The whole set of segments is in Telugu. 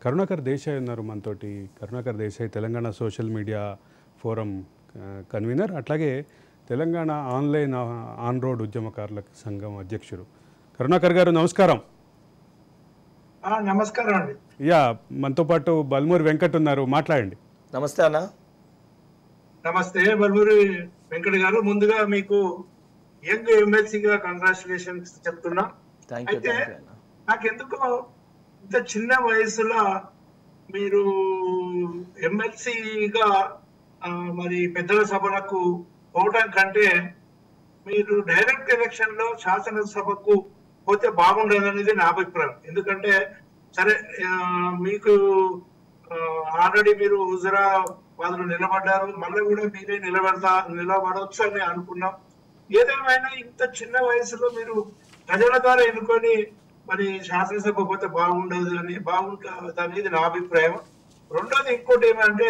కరుణాకర్ దేశాయ్ ఉన్నారు మనతోటి. Karunakar Desai Telangana social media forum convener, అట్లాగే తెలంగాణ ఆన్లైన్ ఆన్ రోడ్ ఉద్యమకారుల సంఘం అధ్యక్షుడు. కరుణాకర్ గారు నమస్కారం. నమస్కారం అండి. యా, మనతో పాటు బల్మూరి వెంకట్ ఉన్నారు, మాట్లాడండి. నమస్తే అన్న. నమస్తే బల్మూరి వెంకట్ గారు. ముందుగా మీకు యంగ్ ఎమ్మెల్సీగా కంగ్రాచులేషన్స్ చెప్తున్నా. అయితే నాకెందుకో ఇంత చిన్న వయసులో మీరు ఎమ్మెల్సీగా మరి పెద్దల సభలకు పోవడం కంటే మీరు డైరెక్ట్ ఎలక్షన్ లో శాసనసభకు పోతే బాగుండదు అనేది నా అభిప్రాయం. ఎందుకంటే సరే, మీకు ఆల్రెడీ మీరు హుజురాబాద్ లో నిలబడ్డారు, మళ్ళీ కూడా మీరే నిలబడవచ్చు అని అనుకున్నాం. ఏదేమైనా ఇంత చిన్న వయసులో మీరు ప్రజల ద్వారా ఎన్నుకొని మరి శాసనసభ పోతే బాగుంటుంది అనేది నా అభిప్రాయం. రెండోది ఇంకోటి ఏమంటే,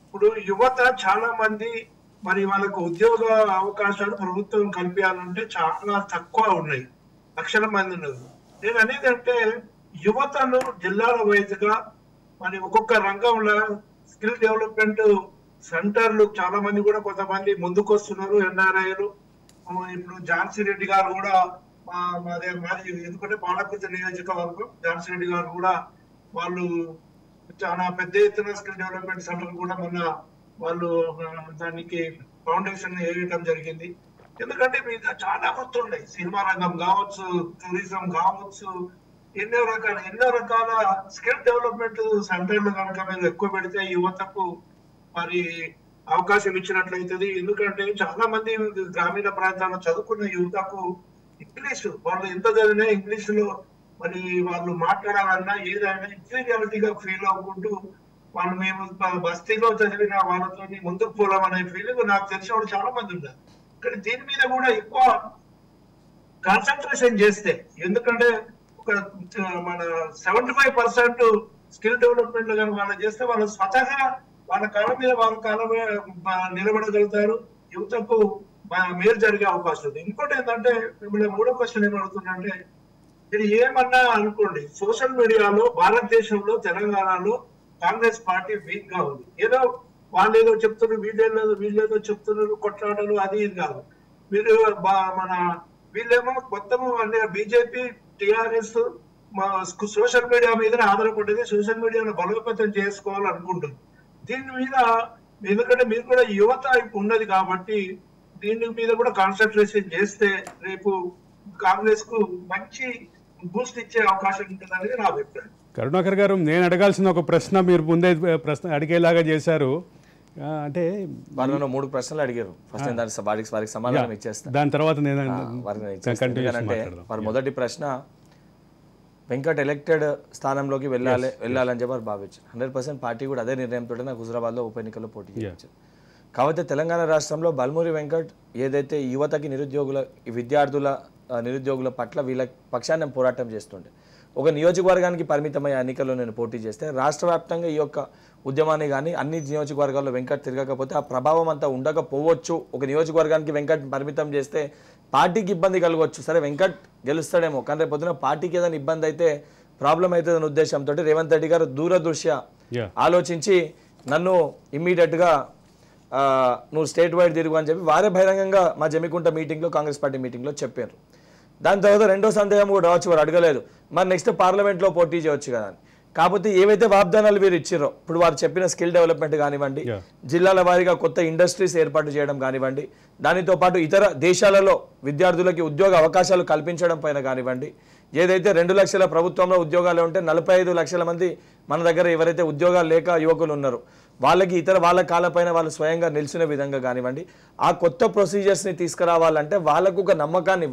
ఇప్పుడు యువత చాలా మంది మరి వాళ్ళకు ఉద్యోగ అవకాశాలు ప్రభుత్వం కల్పించాలంటే చాలా తక్కువ ఉన్నాయి, లక్షల మంది ఉన్నారు. నేను అనేది అంటే యువతను జిల్లాల వైజ్గా మరి ఒక్కొక్క రంగంలో స్కిల్ డెవలప్మెంట్ సెంటర్లు చాలా మంది కూడా కొంతమంది ముందుకు వస్తున్నారు. ఎన్ఆర్ఐలు ఇప్పుడు ఝాన్సీ రెడ్డి గారు కూడా మాది ఎందుకంటే పాలకుర్తి నియోజకవర్గం, ఝాన్సీ రెడ్డి గారు కూడా వాళ్ళు చాలా పెద్ద ఎత్తున స్కిల్ డెవలప్మెంట్ సెంటర్ కూడా మొన్న వాళ్ళు దానికి ఫౌండేషన్ వేయడం జరిగింది. ఎందుకంటే మీకు చాలా వృత్తులు ఉన్నాయి, సినిమా రంగం కావచ్చు, టూరిజం కావచ్చు, ఎన్నో రకాల స్కిల్ డెవలప్మెంట్ సెంటర్లు కనుక మీరు ఎక్కువ పెడితే యువతకు మరి అవకాశం ఇచ్చినట్లయితుంది. ఎందుకంటే చాలా మంది గ్రామీణ ప్రాంతాల్లో చదువుకున్న యువతకు ఇంగ్లీషు వాళ్ళు ఎంత చదివినా ఇంగ్లీష్ లో మరి వాళ్ళు మాట్లాడాలన్నా ఏదైనా ఇన్ఫీరియారిటీగా ఫీల్ అవ్వకుంటూ వాళ్ళు మేము బస్తీలో చదివిన వాళ్ళతో ముందుకు పోలాం అనే ఫీలింగ్ నాకు తెలిసిన వాళ్ళు చాలా మంది ఉన్నారు. కానీ దీని మీద కూడా ఎక్కువ కాన్సన్ట్రేషన్ చేస్తే, ఎందుకంటే ఒక మన 75% స్కిల్ డెవలప్మెంట్ కానీ వాళ్ళు చేస్తే వాళ్ళు స్వతహా వాళ్ళ కాళ్ళ మీద నిలబడగలుగుతారు, యువతకు మేలు జరిగే అవకాశం ఉంది. ఇంకోటి ఏంటంటే, మిమ్మల్ని మూడో క్వశ్చన్ ఏమడుగుతుందంటే, ఇది ఏమన్నా అనుకోండి, సోషల్ మీడియాలో భారతదేశంలో తెలంగాణలో కాంగ్రెస్ పార్టీ వీక్ గా ఉంది. ఏదో వాళ్ళు ఏదో చెప్తున్నారు, వీళ్ళేదో చెప్తున్నారు, కొట్లాటలు అది ఇది కాదు. మీరు మన వీళ్ళేమో మొత్తము అంటే బీజేపీ టిఆర్ఎస్ సోషల్ మీడియా మీద ఆధారపడ్డది, సోషల్ మీడియాను బలోపేతం చేసుకోవాలనుకుంటుంది. దీని మీద ఎందుకంటే మీరు కూడా యువత ఉన్నది కాబట్టి దీని మీద కూడా కాన్సన్ట్రేషన్ చేస్తే రేపు కాంగ్రెస్ కు మంచి బూస్ట్ ఇచ్చే అవకాశం ఉంటుంది అనేది నా అభిప్రాయం. కరుణాకర్ గారు, నేను అడగాల్సిన ఒక ప్రశ్న మీరు ముందే ప్రశ్న అడిగేలాగా చేశారు. అంటే వాళ్ళు 3 ప్రశ్నలు అడిగారు. ఫస్ట్ వారికి సమాధానం ఇచ్చేస్తాను, దాని తర్వాత నేను వారి మొదటి ప్రశ్న వెంకట్ ఎలక్టెడ్ స్థానంలోకి వెళ్ళాలని చెప్పి వారు భావించారు. 100% పార్టీ కూడా అదే నిర్ణయంతో నాకు హుజురాబాద్లో ఉప ఎన్నికల్లో పోటీ చేయించారు. కాబట్టి తెలంగాణ రాష్ట్రంలో బల్మూరి వెంకట్ ఏదైతే యువతకి విద్యార్థుల నిరుద్యోగుల పట్ల వీళ్ళ పక్షాన్ని పోరాటం చేస్తుండే, ఒక నియోజకవర్గానికి పరిమితమయ్యే ఎన్నికల్లో నేను పోటీ చేస్తే రాష్ట్ర వ్యాప్తంగా ఈ యొక్క ఉద్యమాన్ని కానీ అన్ని నియోజకవర్గాల్లో వెంకట్ తిరగకపోతే ఆ ప్రభావం అంతా ఉండకపోవచ్చు. ఒక నియోజకవర్గానికి వెంకట్ పరిమితం చేస్తే పార్టీకి ఇబ్బంది కలగవచ్చు. సరే, వెంకట్ గెలుస్తాడేమో, కానీ రేపు పొద్దున పార్టీకి ఏదైనా ఇబ్బంది అయితే ప్రాబ్లం అవుతుందనే ఉద్దేశంతో రేవంత్ రెడ్డి గారు దూరదృష్ట్యా ఆలోచించి నన్ను ఇమ్మీడియట్గా నువ్వు స్టేట్ వైడ్ తిరుగు అని చెప్పి వారే బహిరంగంగా మా జమికుంట మీటింగ్లో, కాంగ్రెస్ పార్టీ మీటింగ్లో చెప్పారు. దాని తర్వాత రెండో సందేహం కూడా రావచ్చు, వారు అడగలేదు మరి నెక్స్ట్ పార్లమెంట్లో పోటీ చేయవచ్చు కదా అని. కాకపోతే ఏవైతే వాగ్దానాలు వీరు ఇచ్చారో, ఇప్పుడు వారు చెప్పిన స్కిల్ డెవలప్మెంట్ కానివ్వండి, జిల్లాల వారీగా కొత్త ఇండస్ట్రీస్ ఏర్పాటు చేయడం కానివ్వండి, దానితో పాటు ఇతర దేశాలలో విద్యార్థులకి ఉద్యోగ అవకాశాలు కల్పించడం పైన కానివ్వండి, ఏదైతే 2 లక్షల ప్రభుత్వంలో ఉద్యోగాలు ఉంటే 45 లక్షల మంది మన దగ్గర ఎవరైతే ఉద్యోగాలు లేక యువకులు ఉన్నారో వాళ్ళకి వాళ్ళ కాళ్ళపైన వాళ్ళు స్వయంగా నిలిచిన విధంగా కానివ్వండి, ఆ కొత్త ప్రొసీజర్స్ని తీసుకురావాలంటే వాళ్ళకు ఒక నమ్మకాన్ని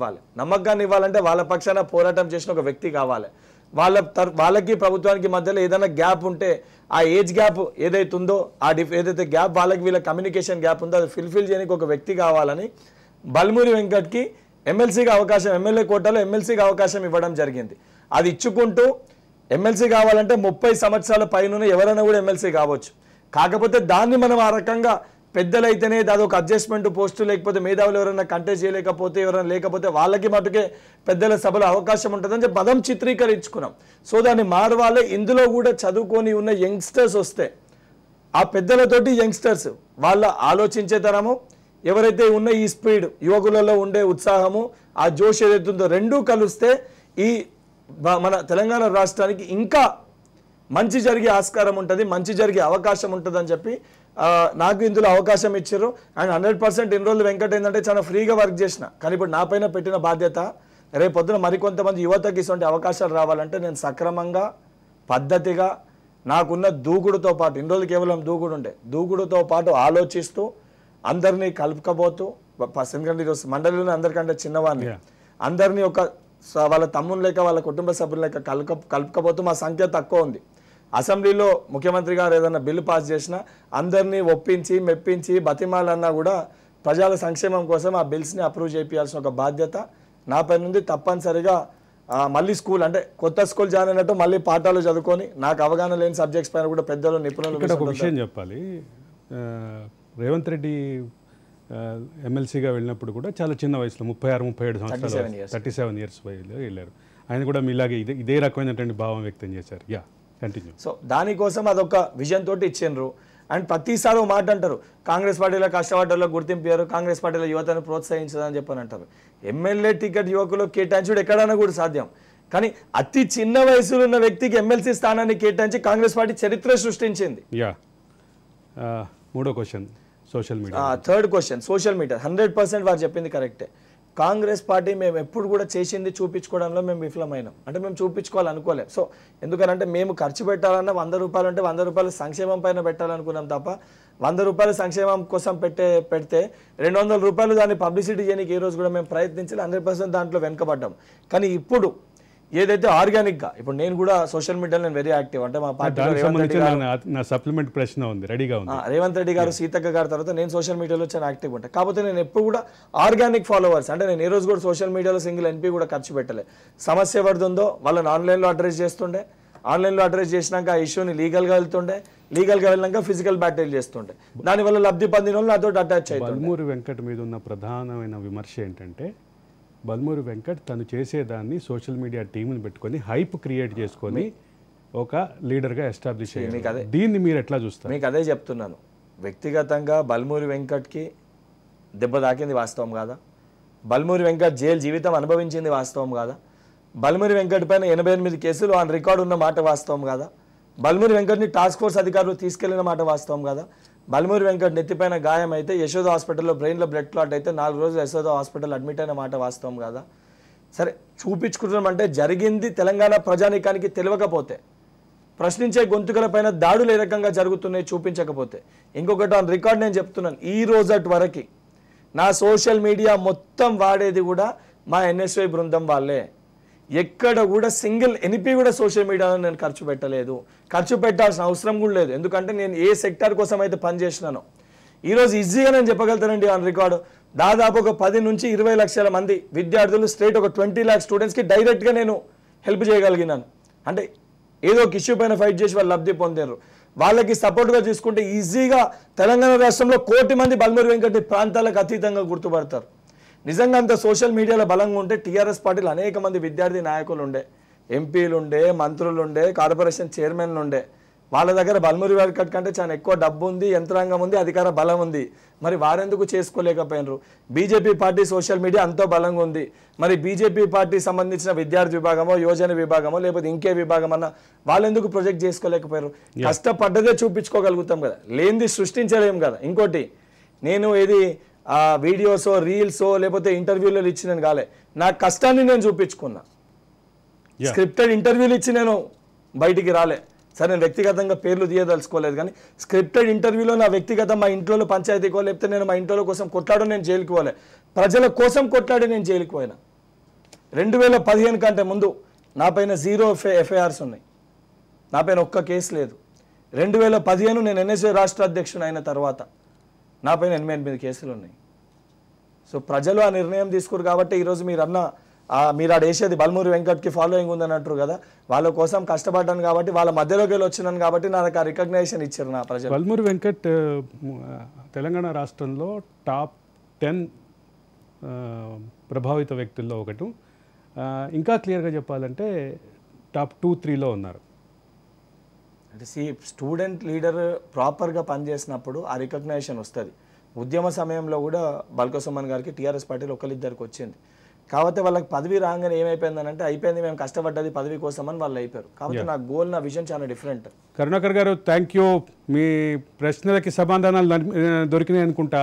ఇవ్వాలంటే వాళ్ళ పక్షాన పోరాటం చేసిన ఒక వ్యక్తి కావాలి. వాళ్ళకి ప్రభుత్వానికి మధ్యలో ఏదైనా గ్యాప్ ఉంటే ఆ ఏజ్ గ్యాప్ ఏదైతే ఉందో, ఏదైతే గ్యాప్ వాళ్ళకి వీళ్ళ కమ్యూనికేషన్ గ్యాప్ ఉందో అది ఫిల్ఫిల్ చేయడానికి ఒక వ్యక్తి కావాలని బల్మూరి వెంకట్కి ఎమ్మెల్సీగా అవకాశం, ఎమ్మెల్యే కోటాలో ఎమ్మెల్సీగా అవకాశం ఇవ్వడం జరిగింది. అది ఇచ్చుకుంటూ ఎమ్మెల్సీ కావాలంటే 30 సంవత్సరాల పైన ఎవరైనా కూడా ఎమ్మెల్సీ కావచ్చు. కాకపోతే దాన్ని మనం ఆ రకంగా పెద్దలైతేనే అదొక అడ్జస్ట్మెంట్ పోస్టు, లేకపోతే మేధావులు ఎవరైనా కంటెస్ట్ చేయలేకపోతే ఎవరైనా లేకపోతే వాళ్ళకి మటుకే పెద్దల సభలో అవకాశం ఉంటుందని చెప్పి పదం చిత్రీకరించుకున్నాం. సో దాన్ని మారవాలి. ఇందులో కూడా చదువుకొని ఉన్న యంగ్స్టర్స్ వస్తే ఆ పెద్దలతోటి యంగ్స్టర్స్ వాళ్ళ ఆలోచించే తరము, ఎవరైతే ఉన్న ఈ స్పీడ్, యువకులలో ఉండే ఉత్సాహము, ఆ జోష్ ఏదైతుందో రెండూ కలిస్తే ఈ మన తెలంగాణ రాష్ట్రానికి ఇంకా మంచి జరిగే ఆస్కారం ఉంటుంది, మంచి జరిగే అవకాశం ఉంటుంది అని చెప్పి నాకు ఇందులో అవకాశం ఇచ్చారు. అండ్ 100% ఇన్ని రోజులు వెంకట్ ఏంటంటే చాలా ఫ్రీగా వర్క్ చేసిన, కానీ ఇప్పుడు నా పైన పెట్టిన బాధ్యత రేపు పొద్దున మరికొంతమంది యువతకి ఇటువంటి అవకాశాలు రావాలంటే నేను సక్రమంగా పద్ధతిగా నాకున్న దూకుడుతో పాటు, ఇన్ని రోజులు కేవలం దూకుడు ఉండే, దూకుడుతో పాటు ఆలోచిస్తూ అందరినీ కలుపుకపోతూ, ఎందుకంటే ఈరోజు మండలిలో అందరికంటే చిన్నవాడిని, అందరినీ ఒక వాళ్ళ తమ్ముని లేక వాళ్ళ కుటుంబ సభ్యుల లేక కలుపుకపోతూ మా సంఖ్య తక్కువ ఉంది. అసెంబ్లీలో ముఖ్యమంత్రి గారు ఏదైనా బిల్లు పాస్ చేసినా అందరినీ ఒప్పించి మెప్పించి బతిమాలన్నా కూడా ప్రజల సంక్షేమం కోసం ఆ బిల్స్ని అప్రూవ్ చేయాల్సిన ఒక బాధ్యత నాపై నుండి. తప్పనిసరిగా మళ్ళీ స్కూల్ అంటే కొత్త స్కూల్ జాయిన్ అయినట్టు మళ్ళీ పాఠాలు చదువుకొని నాకు అవగాహన లేని సబ్జెక్ట్స్ పైన కూడా పెద్దలు నిపుణులు. ఇక్కడ ఒక విషయం చెప్పాలి, రేవంత్ రెడ్డి ఎమ్మెల్సీగా వెళ్ళినప్పుడు కూడా చాలా చిన్న వయసులో 36-37 సంవత్సరాలు 37 ఇయర్స్ వయసులో వెళ్ళారు. ఆయన కూడా మీలాగే ఇదే రకమైనటువంటి భావం వ్యక్తం చేశారు. Yeah continue. సో దానికోసం అదొక విజన్ తోటి ఇచ్చిండ్రు. అండ్ ప్రతిసారి ఒక మాట అంటారు, కాంగ్రెస్ పార్టీలో కష్టపడ్డలో గుర్తింపారు, కాంగ్రెస్ పార్టీలో యువతను ప్రోత్సహించదని చెప్పని అంటారు. ఎమ్మెల్యే టికెట్ యువకులు కేటాయించడం ఎక్కడైనా కూడా సాధ్యం, కానీ అతి చిన్న వయసులో ఉన్న వ్యక్తికి ఎమ్మెల్సీ స్థానాన్ని కేటాయించి కాంగ్రెస్ పార్టీ చరిత్ర సృష్టించింది. యా మూడో question social media. Third question social media. 100% వారు చెప్పింది కరెక్టే. కాంగ్రెస్ పార్టీ మేము ఎప్పుడు కూడా చేసింది చూపించుకోవడంలో మేము విఫలమైనాం. అంటే మేము చూపించుకోవాలనుకోలేం. సో ఎందుకనంటే మేము ఖర్చు పెట్టాలన్నా 100 రూపాయలు అంటే 100 రూపాయలు సంక్షేమం పైన పెట్టాలనుకున్నాం తప్ప 100 రూపాయలు సంక్షేమం కోసం పెడితే 200 రూపాయలు దాన్ని పబ్లిసిటీ చేయడానికి ఏ రోజు కూడా మేము ప్రయత్నించాలి. 100% దాంట్లో వెనుకబడ్డాం. కానీ ఇప్పుడు ఏదైతే ఆర్గానిక్గా, ఇప్పుడు నేను కూడా సోషల్ మీడియాలో నేను వెరీ యాక్టివ్. అంటే మా పార్టీలో సప్లిమెంట్ ప్రశ్న ఉంది, రెడీగా ఉంది. రేవంత్ రెడ్డి గారు, సీతక్క గారి తర్వాత నేను సోషల్ మీడియాలో చాలా యాక్టివ్ ఉంటాను. కాకపోతే నేను ఎప్పుడు కూడా ఆర్గానిక్ ఫాలోవర్స్, అంటే నేను ఏ రోజు కూడా సోషల్ మీడియాలో సింగిల్ NP కూడా ఖర్చు పెట్టలే. సమస్య ఎవరిదుందో వాళ్ళని ఆన్లైన్లో అడ్రస్ చేస్తుండే, ఆన్లైన్లో అడ్రస్ చేసినాక ఆ ఇష్యూని లీగల్గా వెళ్తుండే, లీగల్గా వెళ్ళినాక ఫిజికల్ బ్యాటిల్ చేస్తుండే. దానివల్ల లబ్ధి పొందిన వాళ్ళు నాతో అటాచ్ అయ్యారు. బల్మూరి వెంకట్ మీద ఉన్న ప్రధానమైన విమర్శ ఏంటంటే బల్మూరి వెంకట్ తను చేసేదాన్ని సోషల్ మీడియా టీంని పెట్టుకొని హైప్ క్రియేట్ చేసుకొని ఒక లీడర్గా ఎస్టాబ్లిష్ అయ్యారు. దీన్ని మీరు ఎట్లా చూస్తారు? మీకు అదే చెప్తున్నాను. వ్యక్తిగతంగా బల్మూరి వెంకట్కి దెబ్బ తాకింది వాస్తవం కాదా? బల్మూరి వెంకట్ జైలు జీవితం అనుభవించింది వాస్తవం కాదా? బల్మూరి వెంకట్ పైన 88 కేసులు ఆన్ రికార్డు ఉన్న మాట వాస్తవం కాదా? బల్మూరి వెంకట్ని టాస్క్ ఫోర్స్ అధికారులు తీసుకెళ్లిన మాట వాస్తవం కాదా? బల్మూరి వెంకట్ నెత్తిపైన గాయం అయితే యశోద హాస్పిటల్లో బ్రెయిన్లో బ్లడ్ క్లాట్ అయితే 4 రోజులు యశోద హాస్పిటల్ అడ్మిట్ అయిన మాట వాస్తవం కాదా? సరే చూపించుకుంటున్నామంటే జరిగింది తెలంగాణ ప్రజానీకానికి తెలియకపోతే, ప్రశ్నించే గొంతుకల పైన దాడులు ఏ రకంగా జరుగుతున్నాయి చూపించకపోతే, ఇంకొకటి ఆన్ రికార్డ్ నేను చెప్తున్నాను, ఈ రోజటి వరకు నా సోషల్ మీడియా మొత్తం వాడేది కూడా మా NSY బృందం వాళ్ళే. ఎక్కడ కూడా సింగిల్ NP కూడా సోషల్ మీడియాలో నేను ఖర్చు పెట్టలేదు, ఖర్చు పెట్టాల్సిన అవసరం కూడా లేదు. ఎందుకంటే నేను ఏ సెక్టార్ కోసం అయితే పనిచేసినానో ఈరోజు ఈజీగా నేను చెప్పగలుగుతానండి ఆన్ రికార్డు. దాదాపు ఒక 10 నుంచి 20 లక్షల మంది విద్యార్థులు స్ట్రేట్ ఒక 20 lakh స్టూడెంట్స్కి డైరెక్ట్గా నేను హెల్ప్ చేయగలిగినాను. అంటే ఏదో ఒక ఇష్యూ పైన ఫైట్ చేసి వాళ్ళు లబ్ధి పొందారు. వాళ్ళకి సపోర్ట్గా తీసుకుంటే ఈజీగా తెలంగాణ రాష్ట్రంలో 1 కోటి మంది బల్మూరి వెంకట్ ప్రాంతాలకు అతీతంగా గుర్తుపడతారు. నిజంగా అంత సోషల్ మీడియాలో బలంగా ఉంటే TRS పార్టీలు అనేక మంది విద్యార్థి నాయకులు ఉండే, ఎంపీలు ఉండే, మంత్రులు ఉండే, కార్పొరేషన్ చైర్మన్లు ఉండే. వాళ్ళ దగ్గర బల్మూరి వెంకట్ కంటే చాలా ఎక్కువ డబ్బు ఉంది, యంత్రాంగం ఉంది, అధికార బలం ఉంది. మరి వారెందుకు చేసుకోలేకపోయినారు? బీజేపీ పార్టీ సోషల్ మీడియా అంతో బలంగా ఉంది. మరి బీజేపీ పార్టీ సంబంధించిన విద్యార్థి విభాగమో, యోజన విభాగమో, లేకపోతే ఇంకే విభాగం అన్నా వాళ్ళెందుకు ప్రొజెక్ట్ చేసుకోలేకపోయారు? కష్టపడ్డదే చూపించుకోగలుగుతాం కదా, లేనిది సృష్టించలేము కదా. ఇంకోటి, నేను ఏది వీడియోసో రీల్సో లేకపోతే ఇంటర్వ్యూలు ఇచ్చి నేను కాలే, నా కష్టాన్ని నేను చూపించుకున్నా. స్క్రిప్టెడ్ ఇంటర్వ్యూలు ఇచ్చి నేను బయటికి రాలే. సరే నేను వ్యక్తిగతంగా పేర్లు తీయదలుచుకోలేదు, కానీ స్క్రిప్టెడ్ ఇంటర్వ్యూలో నా వ్యక్తిగతం మా ఇంట్లో పంచాయతీకో లేకపోతే నేను మా ఇంట్లో కోసం కొట్లాడో నేను జైలుకి పోలే, ప్రజల కోసం కొట్లాడి నేను జైలుకి పోయినా. 2015 కంటే ముందు నా పైన 0 FIRs ఉన్నాయి, నా పైన ఒక్క కేసు లేదు. 2015 నేను NSY రాష్ట్ర అధ్యక్షుడు అయిన తర్వాత నా పైన 88 కేసులు ఉన్నాయి. సో ప్రజలు ఆ నిర్ణయం తీసుకురు కాబట్టి ఈరోజు మీరు ఆడేసేది బల్మూరి వెంకట్కి ఫాలోయింగ్ ఉందని అంటారు కదా, వాళ్ళ కోసం కష్టపడ్డాను కాబట్టి, వాళ్ళ మధ్యలోకి వెళ్ళి వచ్చినాను కాబట్టి నాకు ఆ రికగ్నైజేషన్ ఇచ్చారు నా ప్రజలు. బల్మూరి వెంకట్ తెలంగాణ రాష్ట్రంలో టాప్ 10 ప్రభావిత వ్యక్తుల్లో ఒకటి. ఇంకా క్లియర్గా చెప్పాలంటే టాప్ 2-3లో ఉన్నారు. అంటే స్టూడెంట్ లీడర్ ప్రాపర్గా పనిచేసినప్పుడు ఆ రికగ్నైజేషన్ వస్తుంది. ఉద్యమ సమయంలో కూడా బల్క సుమన్ గారికి టీఆర్ఎస్ పార్టీలో ఒకరిద్దరికి వచ్చింది. కాకపోతే వాళ్ళకి పదవి రాగానే ఏమైపోయిందని అంటే అయిపోయింది, మేము కష్టపడ్డది పదవి కోసం అని వాళ్ళు అయిపోయారు. కాబట్టి నా గోల్, నా విజన్ చాలా డిఫరెంట్. కరుణాకర్ గారు, థ్యాంక్ యూ. మీ ప్రశ్నలకి సమాధానాలు దొరికినాయి అనుకుంటా.